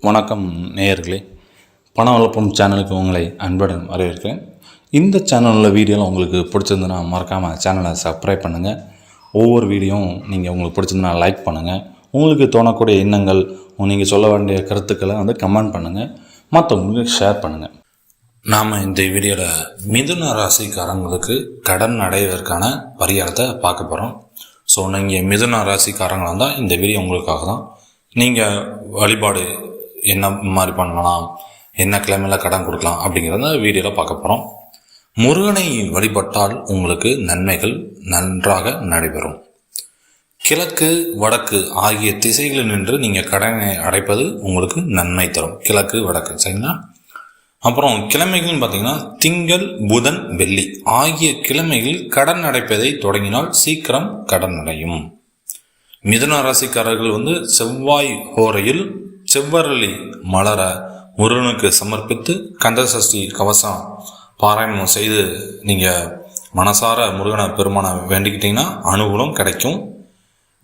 வணக்கம் நேயர்களே, பண வளர்ப்பும் சேனலுக்கு உங்களை அன்புடன் வரவேற்கிறேன். இந்த சேனலில் வீடியோலாம் உங்களுக்கு பிடிச்சிருந்துன்னா மறக்காமல் சேனலை சப்ஸ்கிரைப் பண்ணுங்கள். ஒவ்வொரு வீடியோவும் நீங்கள் உங்களுக்கு பிடிச்சிருந்துன்னா லைக் பண்ணுங்கள். உங்களுக்கு தோணக்கூடிய எண்ணங்கள், நீங்கள் சொல்ல வேண்டிய கருத்துக்களை கமெண்ட் பண்ணுங்கள், மற்றவங்களுக்கு ஷேர் பண்ணுங்கள். நாம் இந்த வீடியோவில் மிதுன ராசிக்காரங்களுக்கு கடன் அடைவதற்கான பரிகாரத்தை பார்க்க போகிறோம். ஸோ நீங்கள் மிதுன ராசிக்காரங்களாக இருந்தால் இந்த வீடியோ உங்களுக்காக தான். நீங்கள் வழிபாடு என்ன மாதிரி பண்ணலாம், என்ன கிழமையில் கடன் கொடுக்கலாம் அப்படிங்கிறத வீடியோவில் பார்க்க போகிறோம். முருகனை வழிபட்டால் உங்களுக்கு நன்மைகள் நன்றாக நடைபெறும். கிழக்கு வடக்கு ஆகிய திசைகளில் நின்று நீங்கள் கடனை அடைப்பது உங்களுக்கு நன்மை தரும். கிழக்கு வடக்கு, சரிங்களா? அப்புறம் கிழமைகள்னு பார்த்தீங்கன்னா திங்கள் புதன் வெள்ளி ஆகிய கிழமைகளில் கடன் அடைப்பதை தொடங்கினால் சீக்கிரம் கடன் அடையும். மிதுன ராசிக்காரர்கள் செவ்வாய் ஹோரையில் செவ்வரளி மலர முருகனுக்கு சமர்ப்பித்து கந்தசஷ்டி கவசம் பாராயணம் செய்து நீங்கள் மனசார முருகனை பெருமானை வேண்டிக்கிட்டீங்கன்னா அனுகூலம் கிடைக்கும்.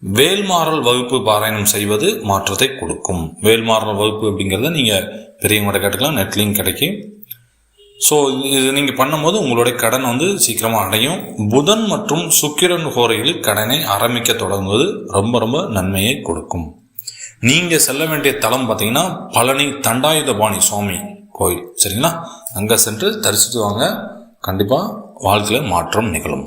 வேல்மாறல் வகுப்பு பாராயணம் செய்வது மாற்றத்தை கொடுக்கும். வேல்மாறல் வகுப்பு அப்படிங்கிறத நீங்கள் பெரியவங்கள்ட்ட கேட்டுக்கலாம், நெட்லிங் கிடைக்கும். ஸோ இது நீங்கள் பண்ணும்போது உங்களுடைய கடன் சீக்கிரமாக அடையும். புதன் மற்றும் சுக்கிரன் ஹோரையில் கடனை ஆரம்பிக்க தொடங்குவது ரொம்ப ரொம்ப நன்மையை கொடுக்கும். நீங்கள் செல்ல வேண்டிய தலம் பார்த்தீங்கன்னா பழனி தண்டாயுதபாணி சுவாமி கோயில், சரிங்களா? அங்கே சென்று தரிசித்து வாங்க, கண்டிப்பாக வாழ்க்கையில் மாற்றம் நிகழும்.